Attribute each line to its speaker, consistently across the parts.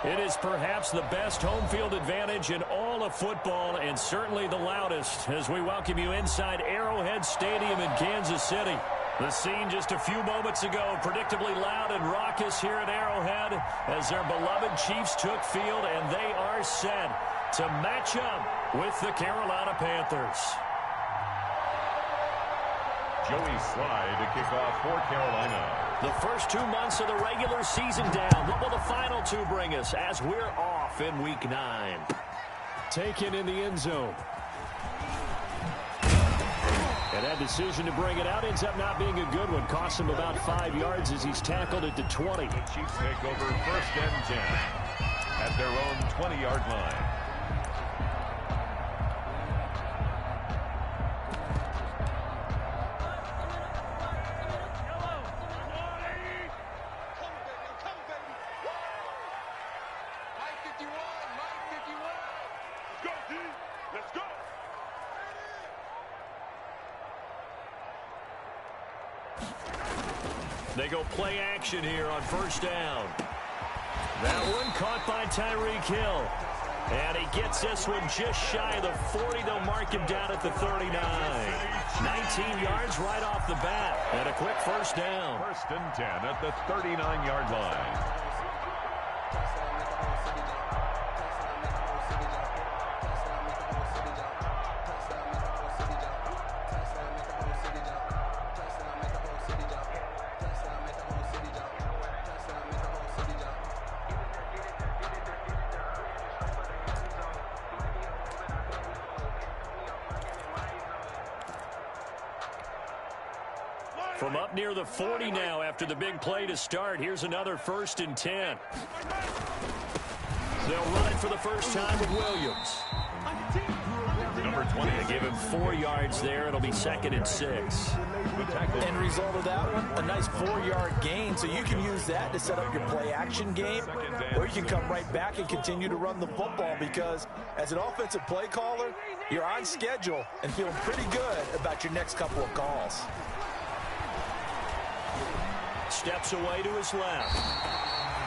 Speaker 1: It is perhaps the best home field advantage in all of football and certainly the loudest as we welcome you inside Arrowhead Stadium in Kansas City. The scene just a few moments ago, predictably loud and raucous here at Arrowhead as their beloved Chiefs took field, and they are set to match up with the Carolina Panthers.
Speaker 2: Joey Slye to kick off for Carolina.
Speaker 1: The first 2 months of the regular season down. What will the final two bring us as we're off in Week 9? Taken in the end zone. And that decision to bring it out ends up not being a good one. Costs him about 5 yards as he's tackled at the 20.
Speaker 2: The Chiefs take over 1st and 10 at their own 20-yard line.
Speaker 1: They go play action here on 1st down. That one caught by Tyreek Hill. And he gets this one just shy of the 40. They'll mark him down at the 39. 19 yards right off the bat. And a quick 1st down.
Speaker 2: 1st and 10 at the 39-yard line.
Speaker 1: From up near the 40 now after the big play to start. Here's another 1st and 10. They'll run it for the first time with Williams.
Speaker 2: Number 20.
Speaker 1: They give him 4 yards there. It'll be 2nd and 6.
Speaker 3: End result of that one, a nice 4-yard gain. So you can use that to set up your play-action game, or you can come right back and continue to run the football because as an offensive play caller, you're on schedule and feeling pretty good about your next couple of calls.
Speaker 1: Steps away to his left.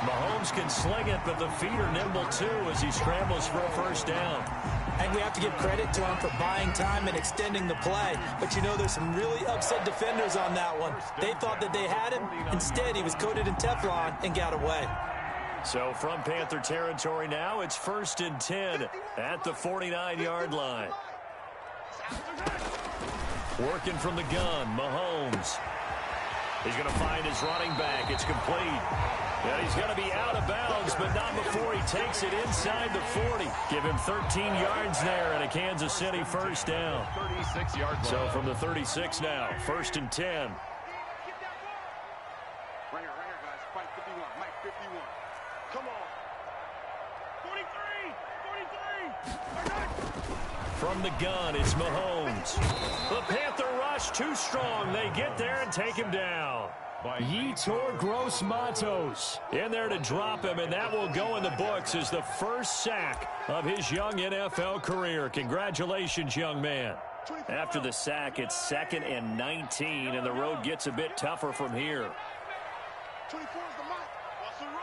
Speaker 1: Mahomes can sling it, but the feet are nimble too as he scrambles for a 1st down.
Speaker 3: And we have to give credit to him for buying time and extending the play. But you know, there's some really upset defenders on that one. They thought that they had him. Instead, he was coated in Teflon and got away.
Speaker 1: So from Panther territory now, it's 1st and 10 at the 49-yard line. Working from the gun, Mahomes. He's going to find his running back. It's complete. Yeah, he's going to be out of bounds, but not before he takes it inside the 40. Give him 13 yards there and a Kansas City 1st down.
Speaker 2: 36 yards.
Speaker 1: So from the 36 now, 1st and 10.
Speaker 4: Right here, guys. Mike 51. Mike 51. Come on. 43. 43.
Speaker 1: From the gun, it's Mahomes. The Panther rush too strong. They get there and take him down. Yetur Gross-Matos in there to drop him, and that will go in the books as the first sack of his young NFL career. Congratulations, young man. After the sack, it's 2nd and 19, and the road gets a bit tougher from here.
Speaker 4: 24 is the mark. Watch the run.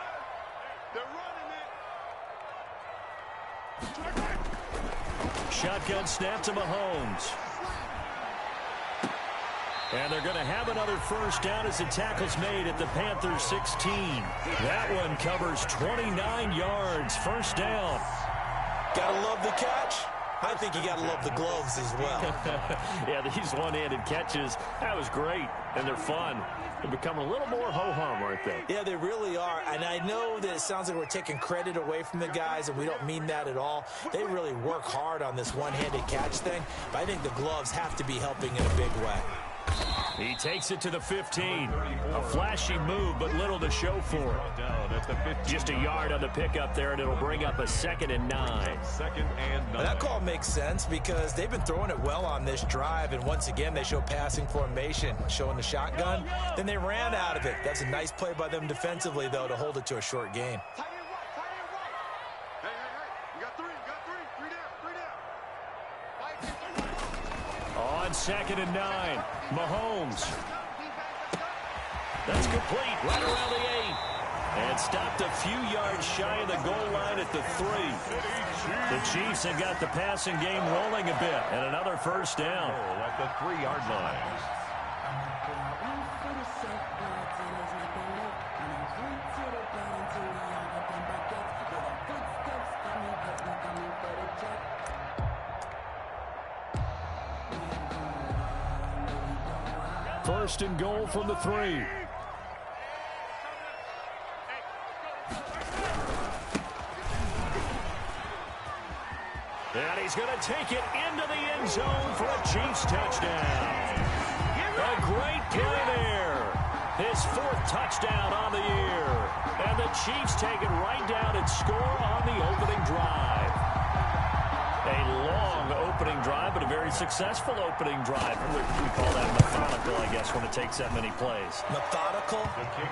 Speaker 4: They're running it.
Speaker 1: Shotgun snap to Mahomes. And they're going to have another 1st down as the tackle's made at the Panthers 16. That one covers 29 yards. 1st down.
Speaker 3: Gotta love the catch. I think you gotta love the gloves as well.
Speaker 1: Yeah, these one-handed catches, that was great. And they're fun. They become a little more ho-hum, aren't they?
Speaker 3: Yeah, they really are. And I know that it sounds like we're taking credit away from the guys, and we don't mean that at all. They really work hard on this one-handed catch thing. But I think the gloves have to be helping in a big way.
Speaker 1: He takes it to the 15. A flashy move, but little to show for it. Just a yard on the pickup there, and it'll bring up a 2nd and 9.
Speaker 2: 2nd and 9.
Speaker 3: Well, that call makes sense because they've been throwing it well on this drive, and once again, they show passing formation, showing the shotgun. Then they ran out of it. That's a nice play by them defensively, though, to hold it to a short gain.
Speaker 1: On 2nd and 9, Mahomes. That's complete right around the 8. And stopped a few yards shy of the goal line at the 3. The Chiefs have got the passing game rolling a bit. And another first down.
Speaker 2: At the 3-yard line.
Speaker 1: First and goal from the 3. And he's going to take it into the end zone for a Chiefs touchdown. A great play there. His 4th touchdown on the year. And the Chiefs take it right down and score on the opening drive. A long opening drive, but a very successful opening drive. We call that methodical, I guess, when it takes that many plays.
Speaker 3: Methodical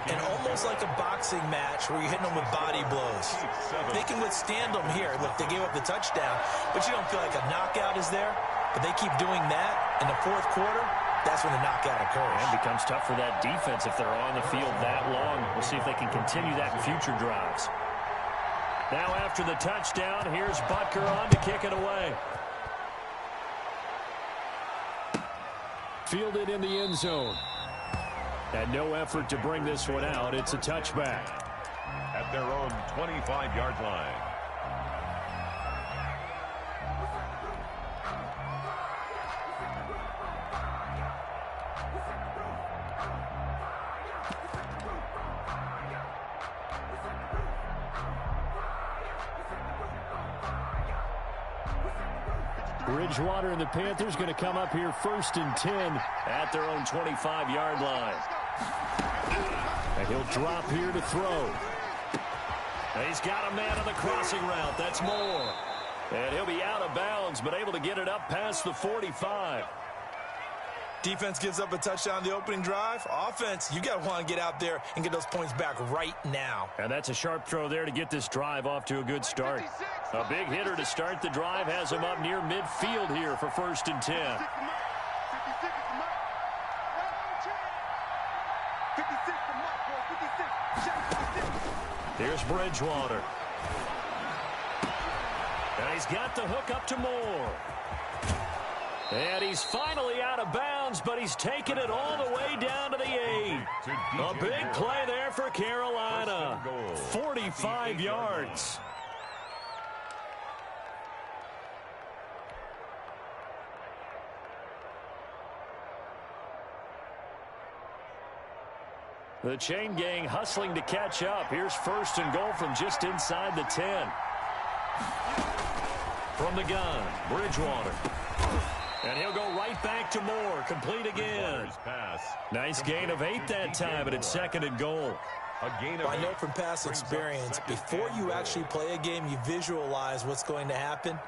Speaker 3: and almost like a boxing match where you're hitting them with body blows. They can withstand them here. Look, they gave up the touchdown, but you don't feel like a knockout is there. But they keep doing that in the 4th quarter. That's when the knockout occurs.
Speaker 1: And it becomes tough for that defense if they're on the field that long. We'll see if they can continue that in future drives. Now after the touchdown, here's Butker on to kick it away. Fielded in the end zone. And no effort to bring this one out. It's a touchback.
Speaker 2: At their own 25-yard line.
Speaker 1: Bridgewater and the Panthers going to come up here 1st and 10 at their own 25-yard line. And he'll drop here to throw. And he's got a man on the crossing route. That's Moore. And he'll be out of bounds, but able to get it up past the 45.
Speaker 3: Defense gives up a touchdown the opening drive. Offense, you got to want to get out there and get those points back right now.
Speaker 1: And that's a sharp throw there to get this drive off to a good start. A big hitter to start the drive has him up near midfield here for 1st and 10. Here's Bridgewater. And he's got the hook up to Moore. And he's finally out of bounds, but he's taken it all the way down to the 8. A big play there for Carolina. 45 yards. The chain gang hustling to catch up. Here's 1st and goal from just inside the 10. From the gun, Bridgewater. And he'll go right back to Moore. Complete again. Nice gain of 8 that time, but it's 2nd and goal.
Speaker 3: I know from past experience, before you actually play a game, you visualize what's going to happen.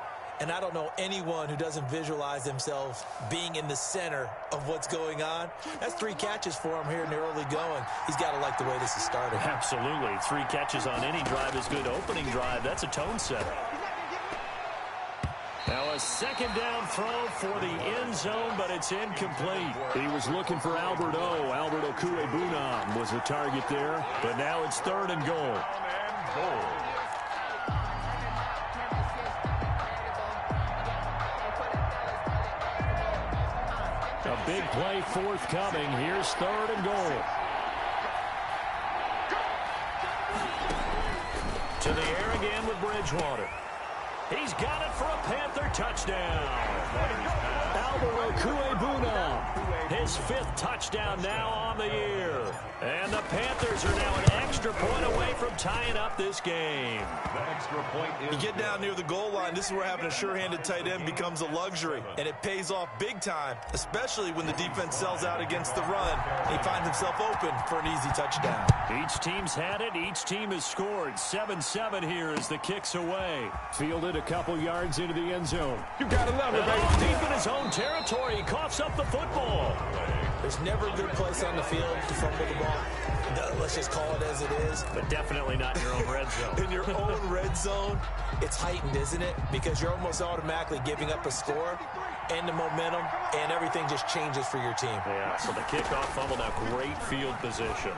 Speaker 3: And I don't know anyone who doesn't visualize themselves being in the center of what's going on. That's 3 catches for him here in the early going. He's got to like the way this is starting.
Speaker 1: Absolutely. 3 catches on any drive is good. Opening drive, that's a tone setter. Now a 2nd down throw for the end zone, but it's incomplete. He was looking for Albert O. Albert Okuebunam was the target there, but now it's 3rd and goal. A big play forthcoming. Here's 3rd and goal. To the air again with Bridgewater. He's got it for a Panther touchdown. Albert Okuebunam, his 5th touchdown now on the year. And the Panthers are now an extra point away from tying up this game.
Speaker 2: That extra point is...
Speaker 3: You get down near the goal line, this is where having a sure-handed tight end becomes a luxury. And it pays off big time, especially when the defense sells out against the run. And he finds himself open for an easy touchdown.
Speaker 1: Each team's had it. Each team has scored. 7-7 here as the kick's away. Fielded a couple yards into the end zone.
Speaker 2: You gotta love it, baby.
Speaker 1: Deep in his own territory. He coughs up the football.
Speaker 3: There's never a good place on the field to fumble the ball. Let's just call it as it is.
Speaker 1: But definitely not in your own red zone.
Speaker 3: In your own red zone, it's heightened, isn't it? Because you're almost automatically giving up a score and the momentum, and everything just changes for your team.
Speaker 1: Yeah, so the kickoff fumble, now great field position.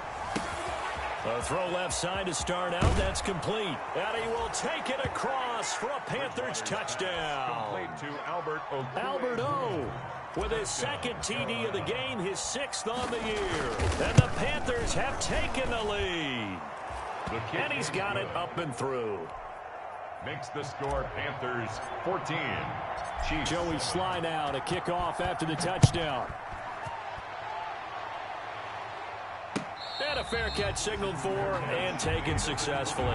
Speaker 1: A throw left side to start out. That's complete. And he will take it across for a Panthers touchdown.
Speaker 2: Complete to Albert O.
Speaker 1: Albert O. with his second TD of the game, his 6th on the year. And the Panthers have taken the lead. And he's got it up and through.
Speaker 2: Makes the score Panthers 14. Chiefs.
Speaker 1: Joey Sly now to kick off after the touchdown. And a fair catch signaled for and taken successfully.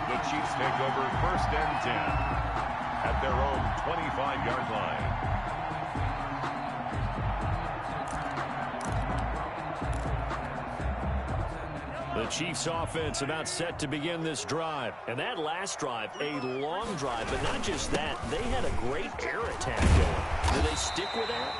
Speaker 2: The Chiefs take over 1st and 10 at their own 25-yard line.
Speaker 1: The Chiefs offense about set to begin this drive. And that last drive, a long drive, but not just that. They had a great air attack going. Do they stick with that?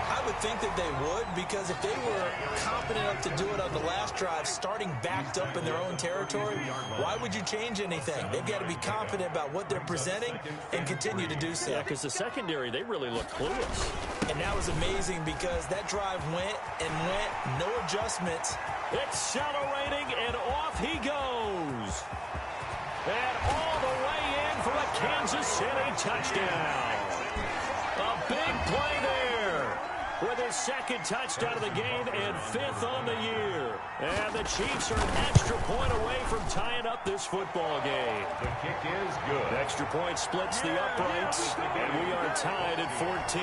Speaker 3: I would think that they would, because if they were confident enough to do it on the last drive, starting backed up in their own territory, why would you change anything? They've got to be confident about what they're presenting and continue to do so.
Speaker 1: Yeah, because the secondary, they really look clueless.
Speaker 3: And that was amazing because that drive went and went, no adjustments.
Speaker 1: Accelerating, and off he goes. And all the way in for a Kansas City touchdown. A big play there with his 2nd touchdown of the game and 5th on the year. And the Chiefs are an extra point away from tying up this football game.
Speaker 2: The kick is good.
Speaker 1: Extra point splits the uprights, and we are tied at 14.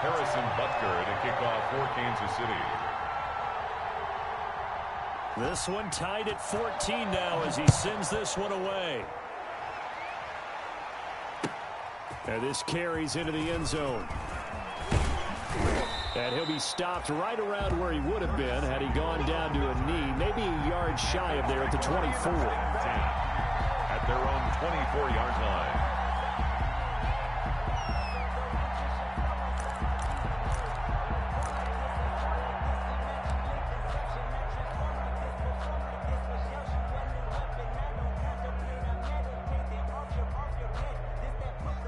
Speaker 2: Harrison Butker to kick off for Kansas City.
Speaker 1: This one tied at 14 now as he sends this one away. And this carries into the end zone. And he'll be stopped right around where he would have been had he gone down to a knee, maybe a yard shy of there at the 24.
Speaker 2: At their own 24-yard line.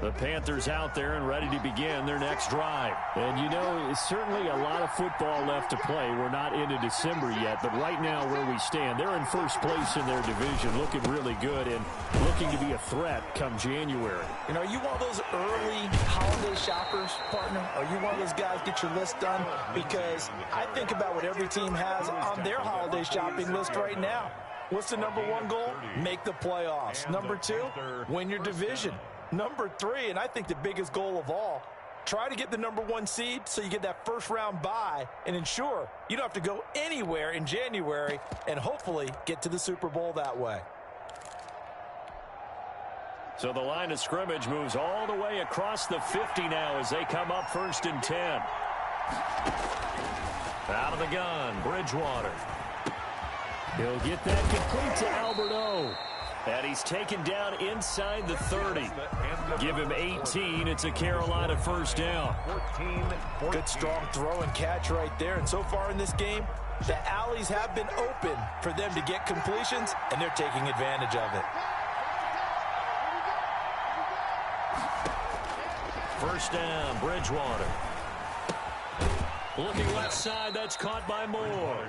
Speaker 1: The Panthers out there and ready to begin their next drive. And you know, it's certainly a lot of football left to play. We're not into December yet, but right now where we stand, they're in first place in their division, looking really good and looking to be a threat come January.
Speaker 3: You know, are you one of those early holiday shoppers, partner? Are you one of those guys get your list done? Because I think about what every team has on their holiday shopping list right now. What's the #1 goal? Make the playoffs. #2, win your division. #3, and I think the biggest goal of all, try to get the #1 seed so you get that first-round bye and ensure you don't have to go anywhere in January and hopefully get to the Super Bowl that way.
Speaker 1: So the line of scrimmage moves all the way across the 50 now as they come up 1st and 10. Out of the gun, Bridgewater. He'll get that complete to Albert O. And he's taken down inside the 30. Give him 18. It's a Carolina first down.
Speaker 3: Good strong throw and catch right there. And so far in this game, the alleys have been open for them to get completions, and they're taking advantage of it.
Speaker 1: First down, Bridgewater. Looking left side, that's caught by Moore.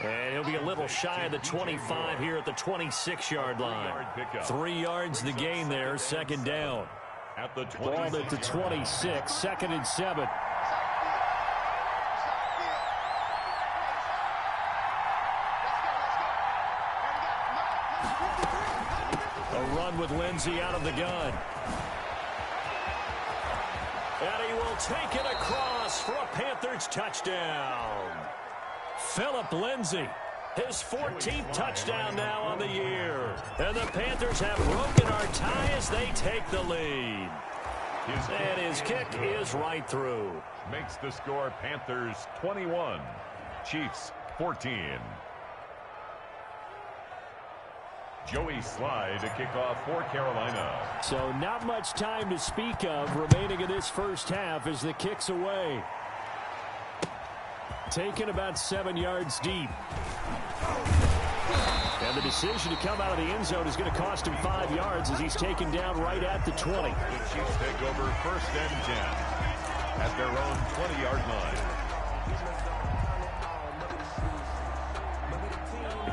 Speaker 1: And he'll be a little shy of the 25 here at the 26-yard line. 3 yards the gain there, 2nd down.
Speaker 2: At the
Speaker 1: Ball at the 26, 2nd and 7. A run with Lindsey out of the gun. And he will take it across for a Panthers touchdown. Phillip Lindsey, his 14th touchdown now on the year. And the Panthers have broken our tie as they take the lead. And his kick is right through.
Speaker 2: Makes the score Panthers 21, Chiefs 14. Joey Sly to kick off for Carolina.
Speaker 1: So not much time to speak of remaining in this first half as the kick's away. Taken about 7 yards deep. And the decision to come out of the end zone is going to cost him 5 yards as he's taken down right at the 20.
Speaker 2: The Chiefs take over 1st and 10 at their own 20-yard line.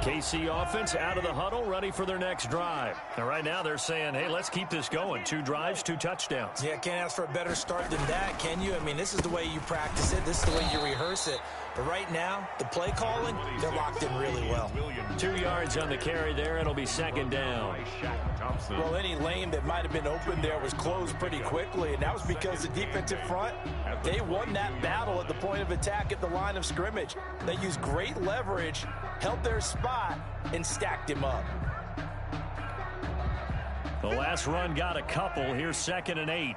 Speaker 1: KC offense out of the huddle, ready for their next drive. And right now they're saying, hey, let's keep this going. 2 drives, 2 touchdowns.
Speaker 3: Yeah, can't ask for a better start than that, can you? I mean, this is the way you practice it. This is the way you rehearse it. But right now, the play calling, they're locked in really well.
Speaker 1: 2 yards on the carry there. It'll be second down.
Speaker 3: Well, any lane that might have been open there was closed pretty quickly, and that was because the defensive front, they won that battle at the point of attack at the line of scrimmage. They used great leverage, held their spot, and stacked him up.
Speaker 1: The last run got a couple. Here's 2nd and 8.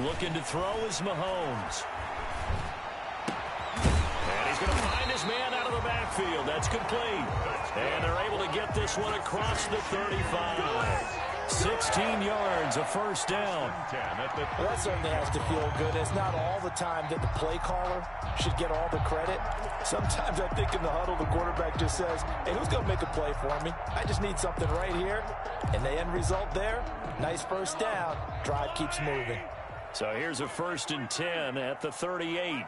Speaker 1: Looking to throw is Mahomes. And he's going to find his man out of the backfield. That's complete. And they're able to get this one across the 35. 16 yards, a first down.
Speaker 3: Well, that certainly has to feel good. It's not all the time that the play caller should get all the credit. Sometimes I think in the huddle, the quarterback just says, hey, who's going to make a play for me? I just need something right here. And the end result there, nice first down. Drive keeps moving.
Speaker 1: So here's a 1st and 10 at the 38.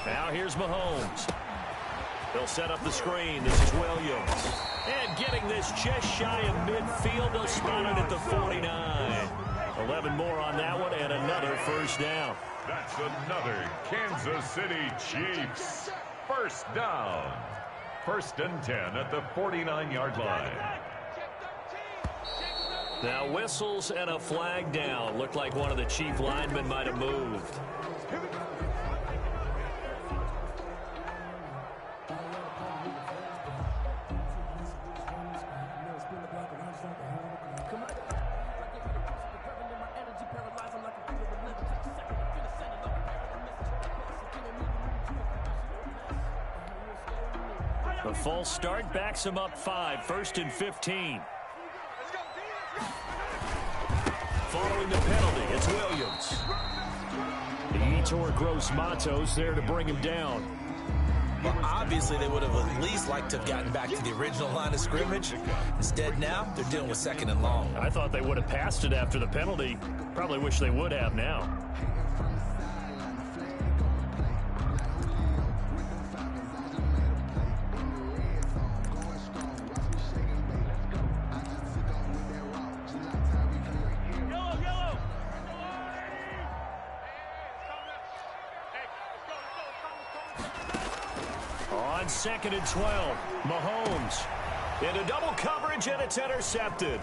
Speaker 1: Now here's Mahomes. They'll set up the screen. This is Williams. And getting this just shy of midfield. They'll spot it at the 49. 11 more on that one and another first down.
Speaker 2: That's another Kansas City Chiefs first down. 1st and 10 at the 49-yard line.
Speaker 1: Now whistles and a flag down. Looked like one of the Chief linemen might have moved. The false start backs him up 5. 1st and 15. Following the penalty, it's Williams. Yetur Gross-Matos there to bring him down.
Speaker 3: Well, obviously, they would have at least liked to have gotten back to the original line of scrimmage. Instead, now, they're dealing with 2nd and long.
Speaker 1: I thought they would have passed it after the penalty. Probably wish they would have now. On 2nd and 12, Mahomes into double coverage, and it's intercepted.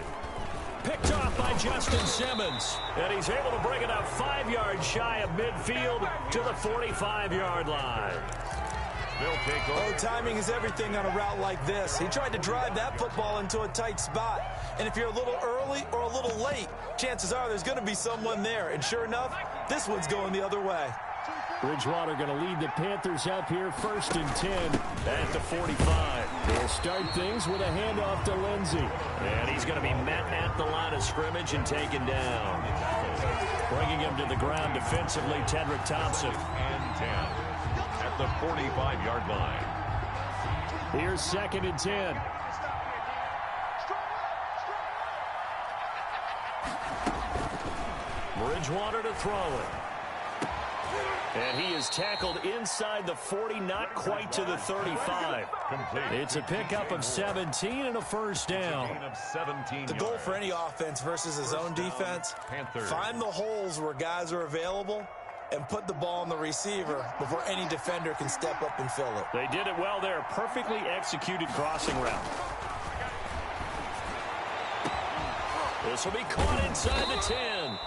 Speaker 1: Picked off by Justin Simmons, and he's able to bring it up 5 yards shy of midfield to the 45-yard line.
Speaker 3: Oh, timing is everything on a route like this. He tried to drive that football into a tight spot, and if you're a little early or a little late, chances are there's going to be someone there, and sure enough, this one's going the other way.
Speaker 1: Bridgewater going to lead the Panthers up here 1st and 10 at the 45. They'll start things with a handoff to Lindsey. And he's going to be met at the line of scrimmage and taken down. Bringing him to the ground defensively, Tedrick Thompson.
Speaker 2: And 10 at the 45-yard line.
Speaker 1: Here's 2nd and 10. Bridgewater to throw it. And he is tackled inside the 40, not quite to the 35.
Speaker 2: Complete.
Speaker 1: It's a pickup of 17 and a first down.
Speaker 3: The goal for any offense versus his own defense, find the holes where guys are available and put the ball on the receiver before any defender can step up and fill it.
Speaker 1: They did it well there. Perfectly executed crossing route. This will be caught inside the 10.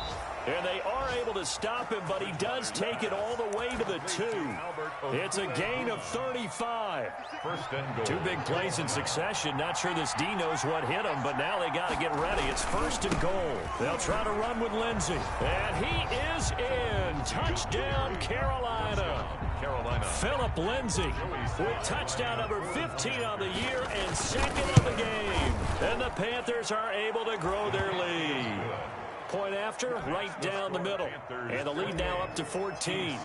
Speaker 1: And they are able to stop him, but he does take it all the way to the 2. It's a gain of 35. 2 big plays in succession. Not sure this D knows what hit him, but now they got to get ready. It's 1st and goal. They'll try to run with Lindsey. And he is in. Touchdown, Carolina. Phillip Lindsey with touchdown number 15 on the year and 2nd of the game. And the Panthers are able to grow their lead. Point after, right down the middle. And the lead now up to 14.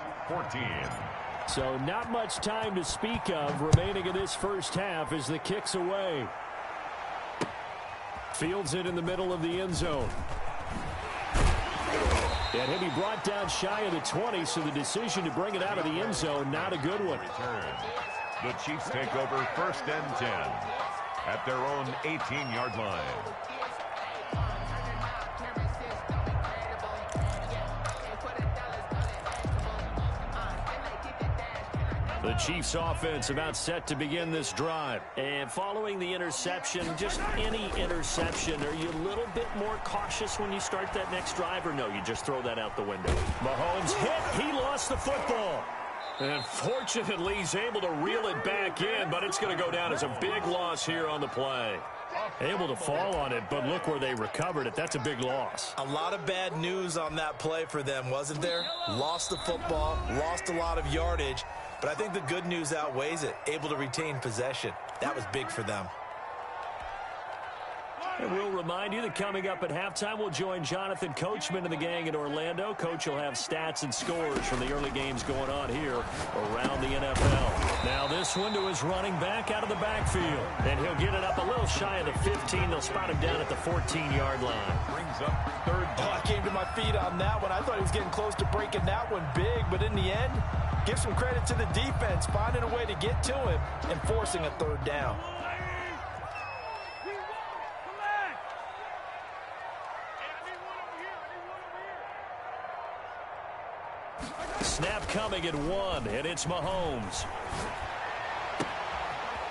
Speaker 1: So not much time to speak of remaining in this first half as the kick's away. Fields it in the middle of the end zone. And he'll be brought down shy of the 20, so the decision to bring it out of the end zone, not a good one.
Speaker 2: The Chiefs take over 1st and 10 at their own 18-yard line.
Speaker 1: The Chiefs offense about set to begin this drive. And following the interception, just any interception, are you a little bit more cautious when you start that next drive, or no, you just throw that out the window? Mahomes hit. He lost the football. And fortunately, he's able to reel it back in, but it's going to go down as a big loss here on the play. Able to fall on it, but look where they recovered it. That's a big loss.
Speaker 3: A lot of bad news on that play for them, wasn't there? Lost the football, lost a lot of yardage, but I think the good news outweighs it. Able to retain possession. That was big for them.
Speaker 1: And we'll remind you that coming up at halftime, we'll join Jonathan Coachman and the gang in Orlando. Coach will have stats and scores from the early games going on here around the NFL. Now this one to his running back out of the backfield. And he'll get it up a little shy of the 15. They'll spot him down at the 14-yard line.
Speaker 2: Brings up 3rd down.
Speaker 3: I came to my feet on that one. I thought he was getting close to breaking that one big, but in the end, give some credit to the defense, finding a way to get to him and forcing a 3rd down.
Speaker 1: Snap coming at 1, and it's Mahomes.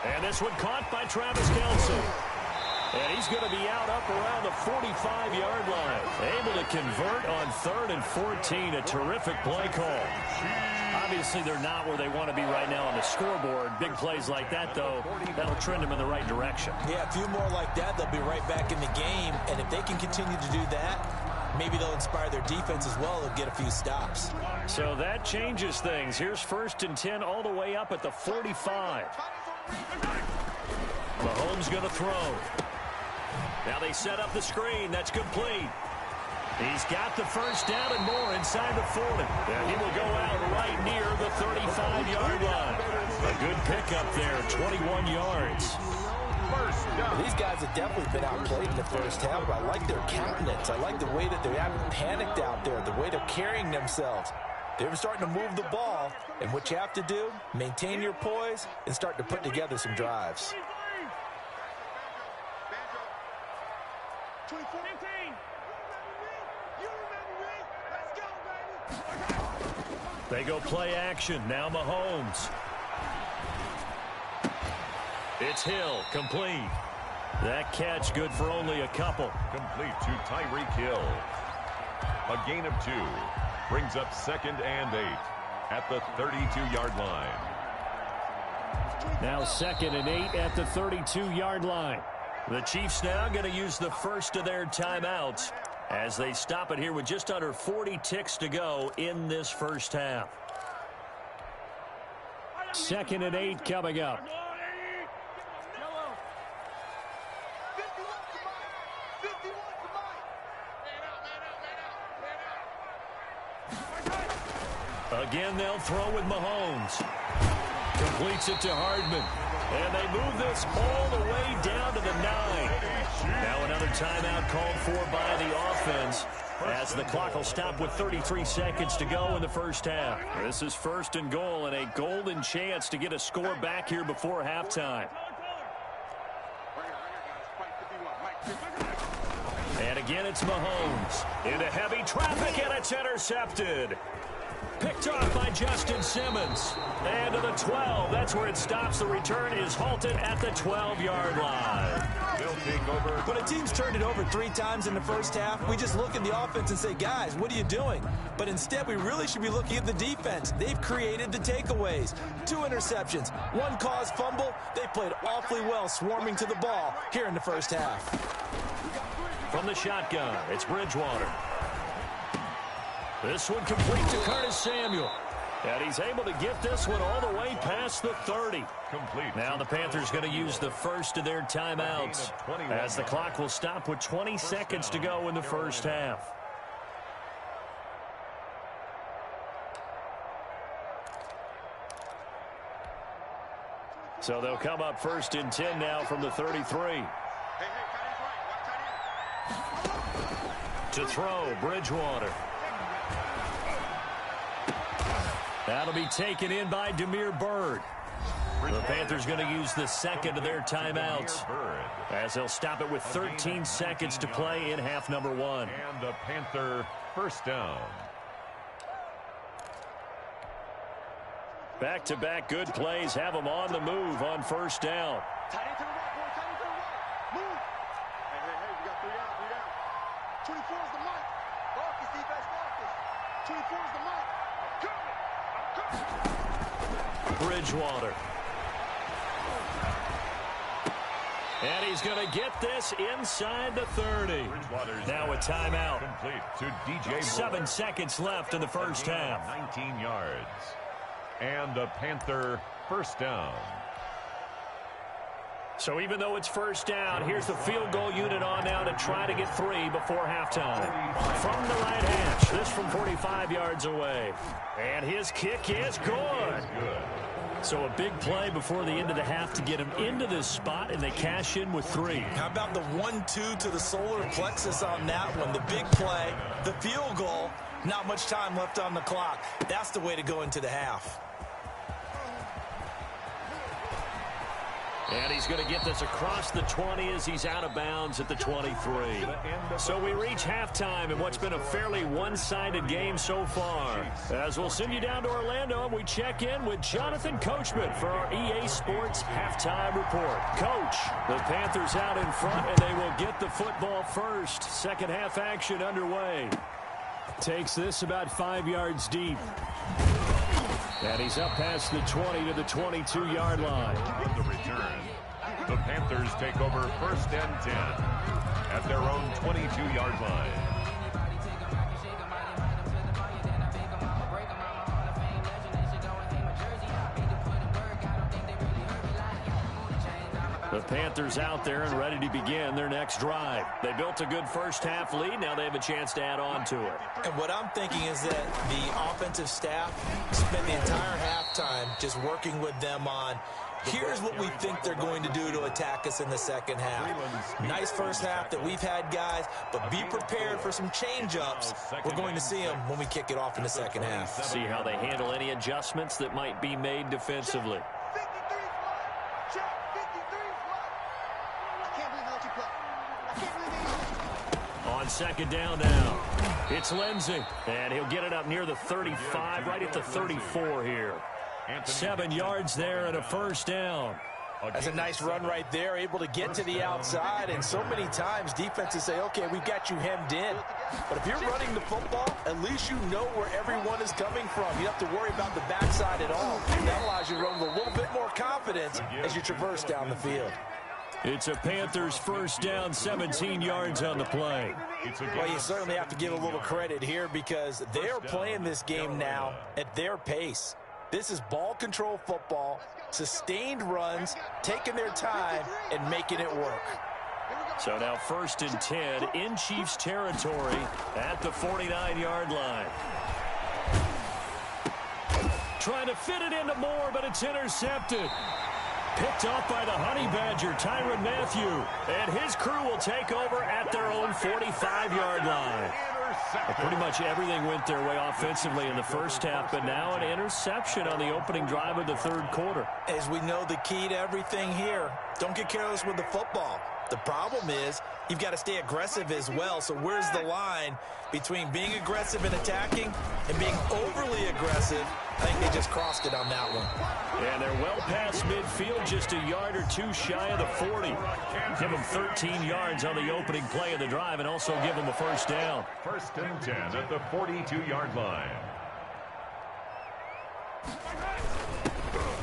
Speaker 1: And this one caught by Travis Kelce. And he's going to be out up around the 45-yard line. Able to convert on 3rd and 14. A terrific play call. Obviously, they're not where they want to be right now on the scoreboard. Big plays like that, though, that'll trend them in the right direction.
Speaker 3: Yeah, a few more like that, they'll be right back in the game. And if they can continue to do that, maybe they'll inspire their defense as well. They'll get a few stops.
Speaker 1: So that changes things. Here's 1st and 10 all the way up at the 45. Mahomes going to throw. Now they set up the screen. That's complete. He's got the 1st down and more inside the 40. And he will go out right near the 35-yard line. A good pickup there, 21 yards.
Speaker 3: These guys have definitely been outplayed in the first half, but I like their countenance. I like the way that they haven't panicked out there, the way they're carrying themselves. They're starting to move the ball, and what you have to do, maintain your poise and start to put together some drives.
Speaker 1: They go play action. Now Mahomes. It's Hill, complete. That catch good for only a couple.
Speaker 2: Complete to Tyreek Hill. A gain of 2. Brings up 2nd and 8 at the 32-yard line.
Speaker 1: Now 2nd and 8 at the 32-yard line. The Chiefs now going to use the first of their timeouts as they stop it here with just under 40 ticks to go in this first half. 2nd and 8 coming up. Again, they'll throw with Mahomes. Completes it to Hardman. And they move this all the way down to the 9. Now another timeout called for by the offense as the clock will stop with 33 seconds to go in the first half. This is 1st and goal and a golden chance to get a score back here before halftime. And again, it's Mahomes into heavy traffic, and it's intercepted. Picked off by Justin Simmons. And to the 12. That's where it stops. The return is halted at the 12-yard line.
Speaker 2: They'll take over.
Speaker 3: When a team's turned it over 3 times in the first half, we just look at the offense and say, guys, what are you doing? But instead, we really should be looking at the defense. They've created the takeaways. 2 interceptions, 1 caused fumble. They played awfully well swarming to the ball here in the first half.
Speaker 1: From the shotgun, it's Bridgewater. This one complete to Curtis Samuel. And he's able to get this one all the way past the 30.
Speaker 2: Complete.
Speaker 1: Now the Panthers going to use the first of their timeouts as the clock will stop with 20 seconds to go in the first half. So they'll come up 1st and 10 now from the 33.
Speaker 4: Hey, tight end right.
Speaker 1: To throw, Bridgewater. That'll be taken in by Damiere Byrd. The Panthers going to use the second of their timeouts, as they'll stop it with 13 seconds to play in half number 1.
Speaker 2: And a Panther first down.
Speaker 1: Back-to-back good plays have them on the move on 1st down.
Speaker 4: Tight end to the right, boy. Tight end to the right. Move. Hey, we got 3 out. 24 is the mic. Marcus, defense, Marcus. 24 is the mic. I'm coming.
Speaker 1: Bridgewater. And he's going to get this inside the 30. Now a timeout.
Speaker 2: Complete to DJ
Speaker 1: 7 seconds left in the first half.
Speaker 2: 19 yards. And a Panther first down.
Speaker 1: So even though it's 1st down, here's the field goal unit on now to try to get 3 before halftime. From the right hash, this from 45 yards away. And his kick is good. So a big play before the end of the half to get him into this spot, and they cash in with 3.
Speaker 3: How about the 1-2 to the solar plexus on that one? The big play, the field goal, not much time left on the clock. That's the way to go into the half.
Speaker 1: And he's going to get this across the 20 as he's out of bounds at the 23. So we reach halftime in what's been a fairly one-sided game so far. As we'll send you down to Orlando, and we check in with Jonathan Coachman for our EA Sports Halftime Report. Coach, the Panthers out in front, and they will get the football first. Second half action underway. Takes this about 5 yards deep. And he's up past the 20 to the 22-yard line.
Speaker 2: From the return, the Panthers take over 1st and 10 at their own 22-yard line.
Speaker 1: The Panthers out there and ready to begin their next drive. They built a good first half lead. Now they have a chance to add on to it.
Speaker 3: And what I'm thinking is that the offensive staff spent the entire halftime just working with them on, here's what we think they're going to do to attack us in the second half. Nice first half that we've had, guys, but be prepared for some change-ups. We're going to see them when we kick it off in the second half.
Speaker 1: See how they handle any adjustments that might be made defensively. On 2nd down now, it's Lindsey, and he'll get it up near the 35, right at the 34 here. 7 yards there and a 1st down.
Speaker 3: That's a nice run right there, able to get to the outside, and so many times defenses say, okay, we've got you hemmed in. But if you're running the football, at least you know where everyone is coming from. You don't have to worry about the backside at all. That allows you to run with a little bit more confidence as you traverse down the field.
Speaker 1: It's a Panthers 1st down, 17 yards on the play.
Speaker 3: Well, you certainly have to give a little credit here because they're playing this game now at their pace. This is ball control football, sustained runs, taking their time, and making it work.
Speaker 1: So now 1st and 10 in Chiefs territory at the 49-yard line. Trying to fit it into Moore, but it's intercepted. Picked off by the Honey Badger, Tyrann Mathieu. And his crew will take over at their own 45-yard line. Well, pretty much everything went their way offensively in the first half, but now an interception on the opening drive of the 3rd quarter.
Speaker 3: As we know, the key to everything here, don't get careless with the football. The problem is you've got to stay aggressive as well. So where's the line between being aggressive and attacking and being overly aggressive? I think they just crossed it on that one.
Speaker 1: And they're well past midfield, just a yard or two shy of the 40. Give them 13 yards on the opening play of the drive and also give them a 1st down.
Speaker 2: 1st and 10 at the 42-yard line.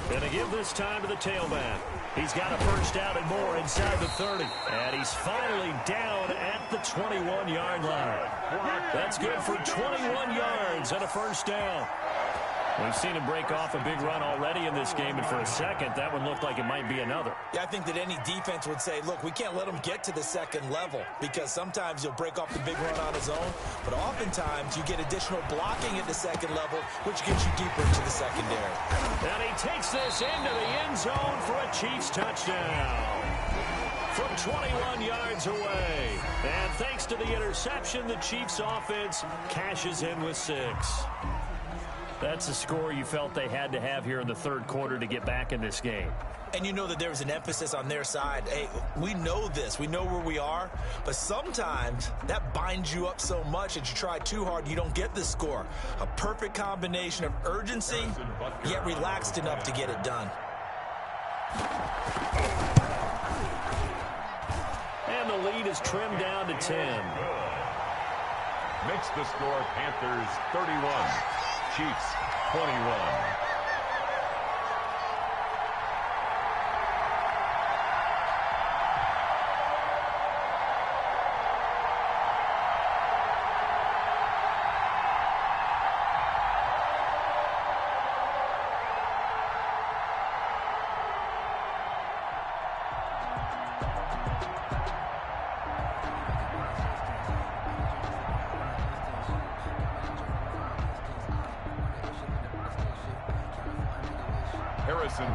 Speaker 1: Going to give this time to the tailback. He's got a 1st down and more inside the 30. And he's finally down at the 21-yard line. That's good for 21 yards and a 1st down. We've seen him break off a big run already in this game, and for a second, that one looked like it might be another.
Speaker 3: Yeah, I think that any defense would say, look, we can't let him get to the second level, because sometimes he'll break off the big run on his own, but oftentimes you get additional blocking at the second level, which gets you deeper into the secondary.
Speaker 1: And he takes this into the end zone for a Chiefs touchdown from 21 yards away. And thanks to the interception, the Chiefs offense cashes in with 6. That's a score you felt they had to have here in the third quarter to get back in this game.
Speaker 3: And you know that there's an emphasis on their side. Hey, we know this. We know where we are. But sometimes that binds you up so much that you try too hard, you don't get the score. A perfect combination of urgency, yet relaxed enough to get it done.
Speaker 1: And the lead is trimmed down to 10.
Speaker 2: Makes the score Panthers 31. Chiefs 21.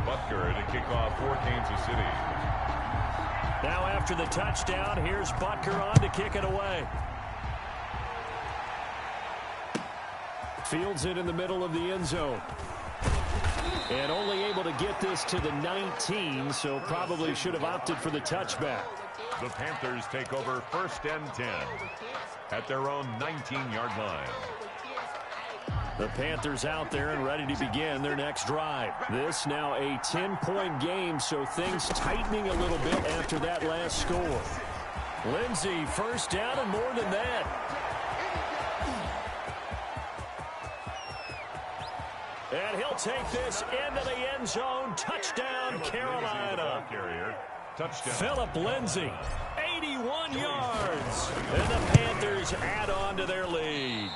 Speaker 2: Butker to kick off for Kansas City.
Speaker 1: Now after the touchdown, here's Butker on to kick it away. Fields it in the middle of the end zone. And only able to get this to the 19, so probably should have opted for the touchback.
Speaker 2: The Panthers take over 1st and 10 at their own 19-yard line.
Speaker 1: The Panthers out there and ready to begin their next drive. This now a 10-point game, so things tightening a little bit after that last score. Lindsey, first down and more than that. And he'll take this into the end zone. Touchdown, Carolina.
Speaker 2: Touchdown.
Speaker 1: Philip Lindsey, 81 yards. And the Panthers add on to their lead.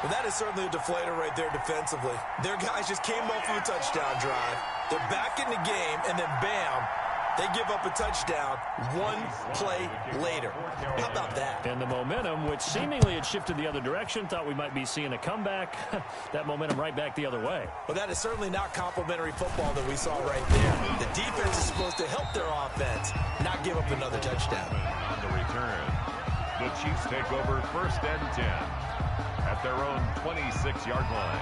Speaker 3: Well, that is certainly a deflator right there defensively. Their guys just came off of a touchdown drive. They're back in the game, and then bam, they give up a touchdown one play later. How about that?
Speaker 1: And the momentum, which seemingly had shifted the other direction, thought we might be seeing a comeback. That momentum right back the other way.
Speaker 3: Well, that is certainly not complimentary football that we saw right there. The defense is supposed to help their offense, not give up another touchdown.
Speaker 2: On the return, the Chiefs take over 1st and 10 at their own 26-yard line.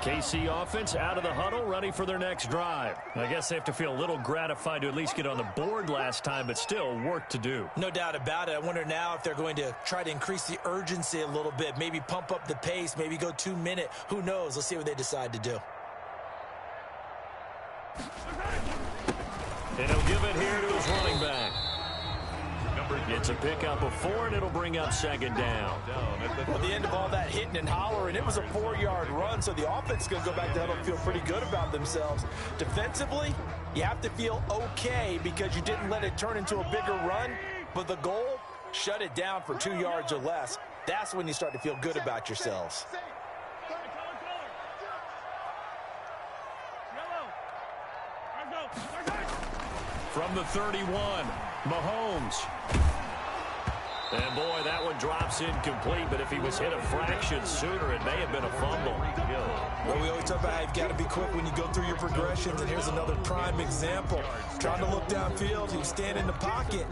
Speaker 1: KC offense out of the huddle, ready for their next drive. I guess they have to feel a little gratified to at least get on the board last time, but still work to do.
Speaker 3: No doubt about it. I wonder now if they're going to try to increase the urgency a little bit, maybe pump up the pace, maybe go 2-minute. Who knows? Let's see what they decide to do.
Speaker 1: And he'll give it here to his running back. It's a pickup of 4, and it'll bring up 2nd down.
Speaker 3: Well, at the end of all that hitting and hollering, it was a 4-yard run, so the offense is going to go back to huddle and feel pretty good about themselves. Defensively, you have to feel okay because you didn't let it turn into a bigger run, but the goal, shut it down for 2 yards or less. That's when you start to feel good about yourselves.
Speaker 1: From the 31, Mahomes. And boy, that one drops incomplete, but if he was hit a fraction sooner, it may have been a fumble.
Speaker 3: Well, we always talk about how you've got to be quick when you go through your progressions, and here's another prime example. Trying to look downfield, he was standing in the pocket,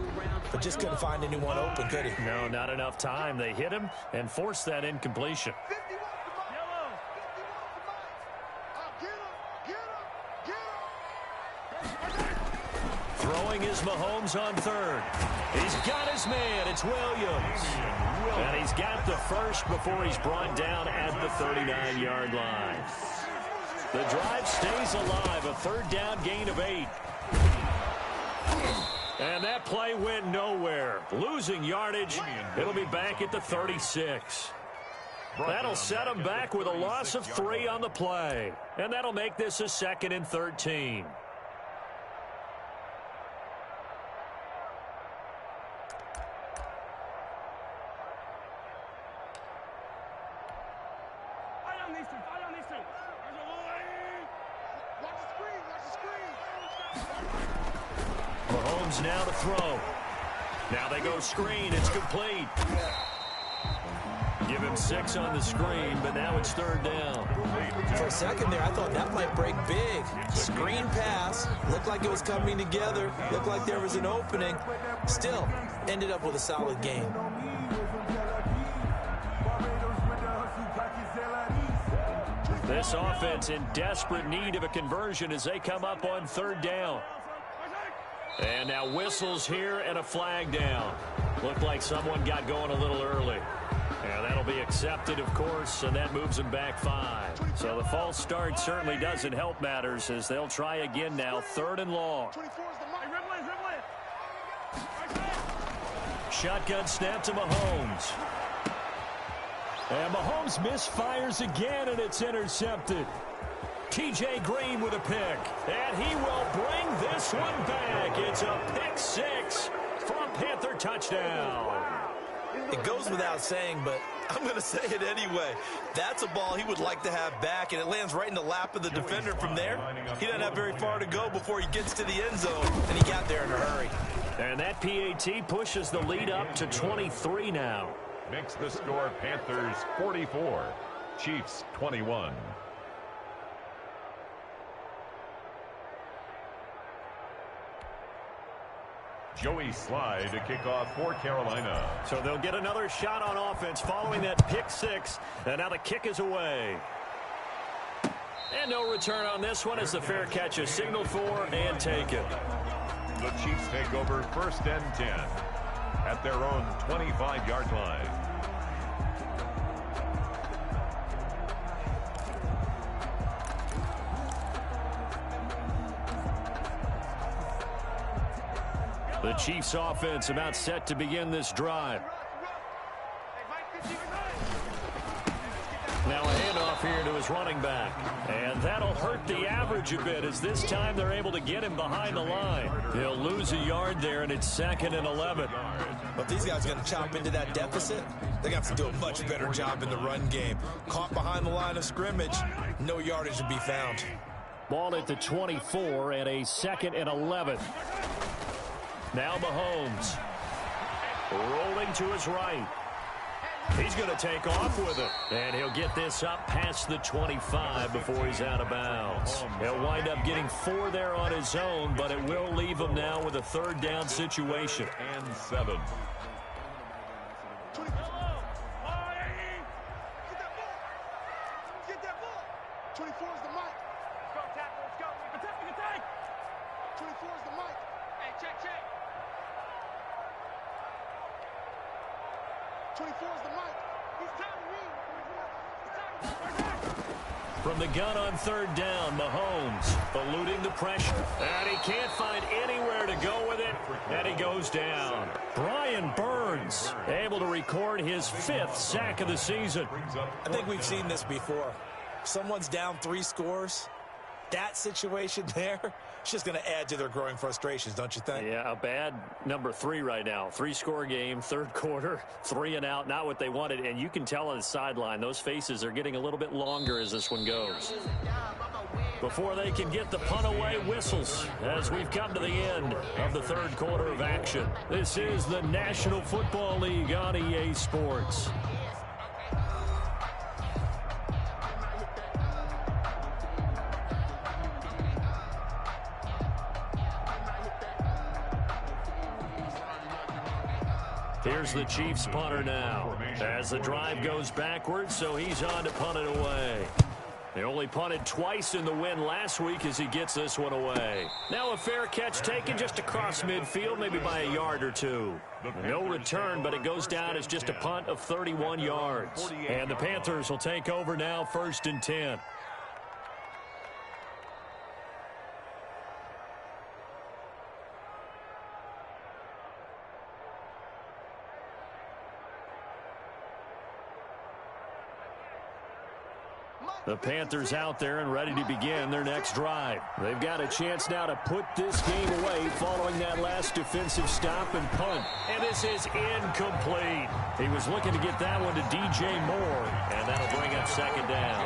Speaker 3: but just couldn't find anyone open, could he?
Speaker 1: No, not enough time. They hit him and forced that incompletion. Throwing is Mahomes on 3rd. He's got his man. It's Williams. And he's got the first before he's brought down at the 39-yard line. The drive stays alive. A 3rd down gain of 8. And that play went nowhere. Losing yardage. It'll be back at the 36. That'll set him back with a loss of 3 on the play. And that'll make this a 2nd and 13. Mahomes now to throw. Now they go screen. It's complete. Give him 6 on the screen, but now it's 3rd down.
Speaker 3: For a second there, I thought that might break big. Screen pass. Looked like it was coming together. Looked like there was an opening. Still, ended up with a solid game.
Speaker 1: This offense in desperate need of a conversion as they come up on 3rd down. And now whistles here and a flag down. Looked like someone got going a little early. And that'll be accepted, of course, and that moves them back 5. So the false start certainly doesn't help matters as they'll try again now, 3rd and long. Shotgun snap to Mahomes. And Mahomes misfires again, and it's intercepted. T.J. Green with a pick, and he will bring this one back. It's a pick 6 for a Panther touchdown.
Speaker 3: It goes without saying, but I'm going to say it anyway. That's a ball he would like to have back, and it lands right in the lap of the defender from there. He doesn't have very far to go before he gets to the end zone, and he got there in a hurry.
Speaker 1: And that PAT pushes the lead up to 23 now.
Speaker 2: Makes the score Panthers 44, Chiefs 21. Joey Slye to kick off for Carolina.
Speaker 1: So they'll get another shot on offense following that pick 6. And now the kick is away. And no return on this one as the fair catch is signaled for and taken.
Speaker 2: The Chiefs take over 1st and 10 at their own 25-yard line.
Speaker 1: The Chiefs offense about set to begin this drive. Now a handoff here to his running back. And that'll hurt the average a bit as this time they're able to get him behind the line. He'll lose a yard there, and it's 2nd and 11.
Speaker 3: But these guys are going to chop into that deficit. They're going to have to do a much better job in the run game. Caught behind the line of scrimmage, no yardage to be found.
Speaker 1: Ball at the 24 and a 2nd and 11. Now Mahomes rolling to his right. He's going to take off with it. And he'll get this up past the 25 before he's out of bounds. He'll wind up getting 4 there on his own, but it will leave him now with a 3rd down situation.
Speaker 2: And 7.
Speaker 1: From the gun on 3rd down, Mahomes eluding the pressure. And he can't find anywhere to go with it, and he goes down. Brian Burns able to record his 5th sack of the season.
Speaker 3: I think we've seen this before. Someone's down 3 scores. That situation there, it's just going to add to their growing frustrations, don't you think?
Speaker 1: Yeah, a bad number 3 right now. 3-score game, 3rd quarter, 3 and out, not what they wanted. And you can tell on the sideline, those faces are getting a little bit longer as this one goes. Before they can get the punt away, whistles as we've come to the end of the 3rd quarter of action. This is the National Football League on EA Sports. Here's the Chiefs punter now as the drive goes backwards, so he's on to punt it away. They only punted twice in the win last week as he gets this one away. Now a fair catch taken just across midfield, maybe by a yard or 2. No return, but it goes down as just a punt of 31 yards. And the Panthers will take over now 1st and 10. The Panthers out there and ready to begin their next drive. They've got a chance now to put this game away following that last defensive stop and punt. And this is incomplete. He was looking to get that one to DJ Moore, and that'll bring up second down.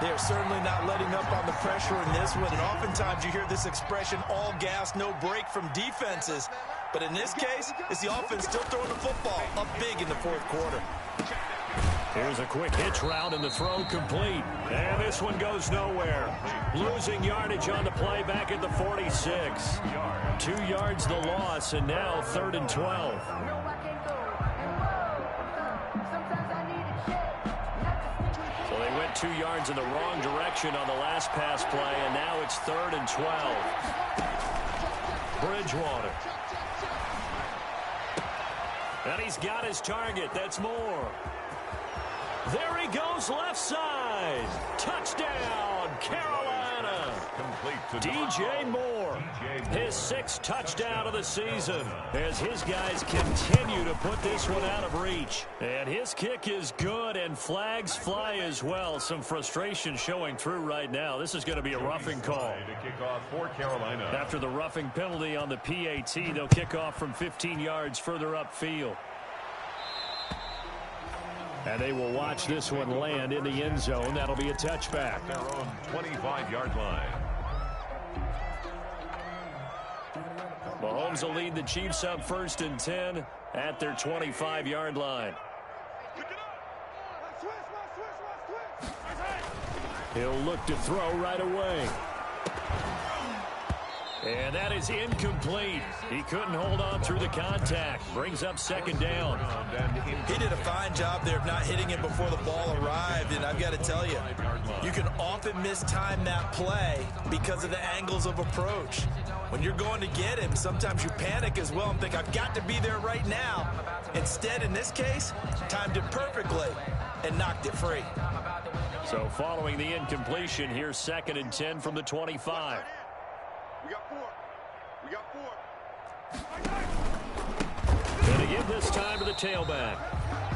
Speaker 3: They're certainly not letting up on the pressure in this one, and oftentimes you hear this expression, all gas, no break from defenses. But in this case, it's the offense still throwing the football up big in the fourth quarter.
Speaker 1: Here's a quick hitch route and the throw complete. And this one goes nowhere. Losing yardage on the play back at the 46. 2 yards the loss, and now 3rd and 12. So they went 2 yards in the wrong direction on the last pass play, and now it's 3rd and 12. Bridgewater. And he's got his target. That's Moore. There he goes, left side. Touchdown, Carolina. DJ Moore, his 6th touchdown of the season, as his guys continue to put this one out of reach. And his kick is good, and flags fly as well. Some frustration showing through right now. This is going to be a roughing call. After the roughing penalty on the PAT, they'll kick off from 15 yards further upfield. And they will watch this one land in the end zone. That'll be a touchback.
Speaker 2: Their own 25-yard line.
Speaker 1: Mahomes will lead the Chiefs up 1st and 10 at their 25-yard line. He'll look to throw right away. And that is incomplete. He couldn't hold on through the contact. Brings up 2nd down.
Speaker 3: He did a fine job there of not hitting it before the ball arrived. And I've got to tell you, you can often mistime that play because of the angles of approach. When you're going to get him, sometimes you panic as well and think, I've got to be there right now. Instead, in this case, timed it perfectly and knocked it free.
Speaker 1: So following the incompletion, here's 2nd and 10 from the 25.
Speaker 4: We got 4. We got 4.
Speaker 1: Going to give this time to the tailback.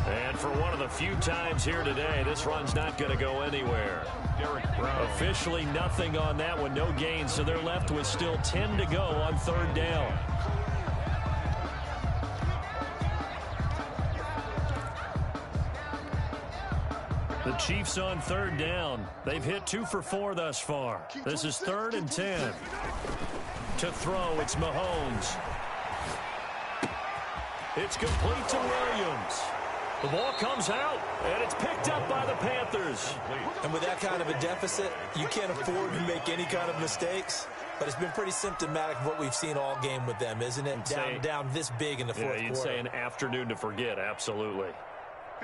Speaker 1: And for one of the few times here today, this run's not going to go anywhere. Officially nothing on that one, no gain, so they're left with still 10 to go on 3rd down. The Chiefs on 3rd down. They've hit 2 for 4 thus far. This is 3rd and 10. To throw, it's Mahomes. It's complete to Williams. The ball comes out, and it's picked up by the Panthers.
Speaker 3: And with that kind of a deficit, you can't afford to make any kind of mistakes. But it's been pretty symptomatic of what we've seen all game with them, isn't it? Down this big in the fourth quarter.
Speaker 1: You'd say an afternoon to forget, absolutely.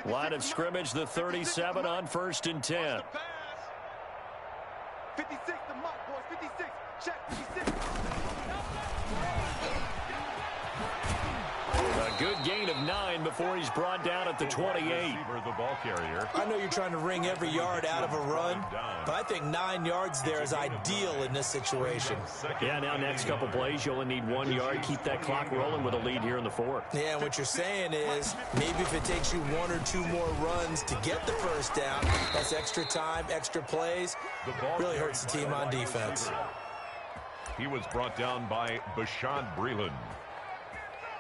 Speaker 1: Line of scrimmage, the 37 on 1st and 10.
Speaker 4: 56, the mark, boys. 56. Check, 56.
Speaker 1: A good gain of 9 before he's brought down at the 28.
Speaker 2: The ball carrier.
Speaker 3: I know you're trying to wring every yard out of a run, but I think 9 yards there is ideal in this situation.
Speaker 1: Yeah, now next couple plays, you only need 1 yard. Keep that clock rolling with a lead here in the 4th.
Speaker 3: Yeah, and what you're saying is maybe if it takes you 1 or 2 more runs to get the 1st down, that's extra time, extra plays, really hurts the team on defense.
Speaker 2: He was brought down by Bashaud Breeland.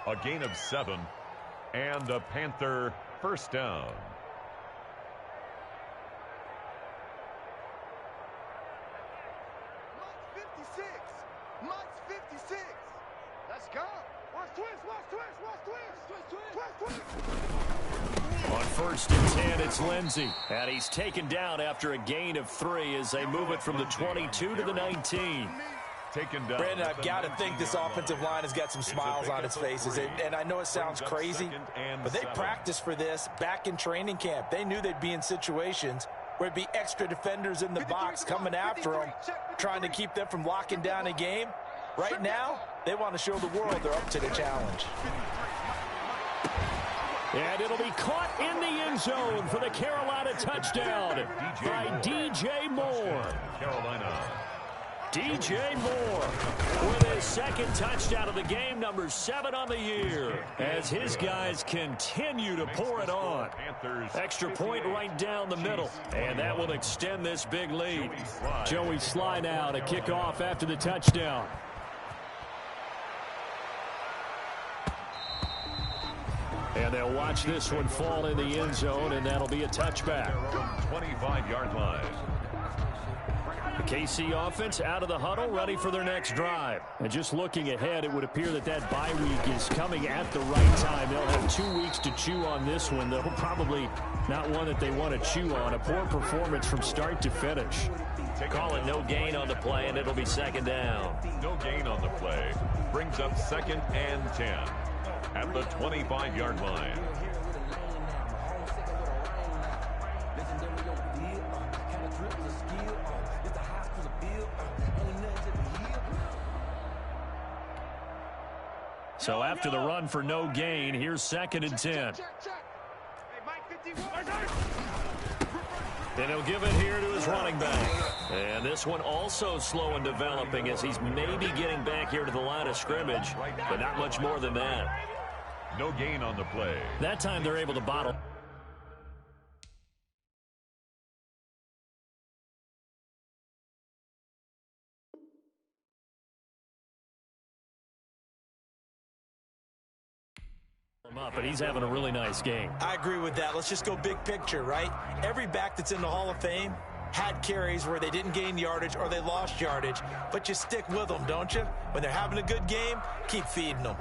Speaker 2: A gain of 7 and a Panther 1st down.
Speaker 4: Much 56. Let's go. Watch twist.
Speaker 1: On 1st and 10, it's Lindsey. And he's taken down after a gain of 3 as they move it from the 22 to the 19.
Speaker 3: Brandon, I've got to think this offensive line has got some smiles on its faces. And I know it sounds crazy, but they practiced for this back in training camp. They knew they'd be in situations where it'd be extra defenders in the box coming after them, trying to keep them from locking down a game. Right now, they want to show the world they're up to the challenge.
Speaker 1: And it'll be caught in the end zone for the Carolina touchdown by DJ Moore.
Speaker 2: Carolina.
Speaker 1: DJ Moore with his second touchdown of the game, number 7 on the year, as his guys continue to pour it on. Extra point right down the middle, and that will extend this big lead. Joey Sly now to kick off after the touchdown. And they'll watch this one fall in the end zone, and that'll be a touchback.
Speaker 2: 25-yard line.
Speaker 1: The KC offense out of the huddle, ready for their next drive. And just looking ahead, it would appear that that bye week is coming at the right time. They'll have 2 weeks to chew on this one, though probably not one that they want to chew on. A poor performance from start to finish.
Speaker 5: Call it no gain on the play, and it'll be second down.
Speaker 2: No gain on the play. Brings up 2nd and 10 at the 25-yard line.
Speaker 1: So after the run for no gain, here's 2nd and 10. And he'll give it here to his running back. And this one also slow in developing as he's maybe getting back here to the line of scrimmage, but not much more than that.
Speaker 2: No gain on the play.
Speaker 1: That time they're able to bottle. Up, but he's having a really nice game.
Speaker 3: I agree with that. Let's just go big picture, right? Every back that's in the Hall of Fame had carries where they didn't gain yardage or they lost yardage, but you stick with them, don't you? When they're having a good game, keep feeding them.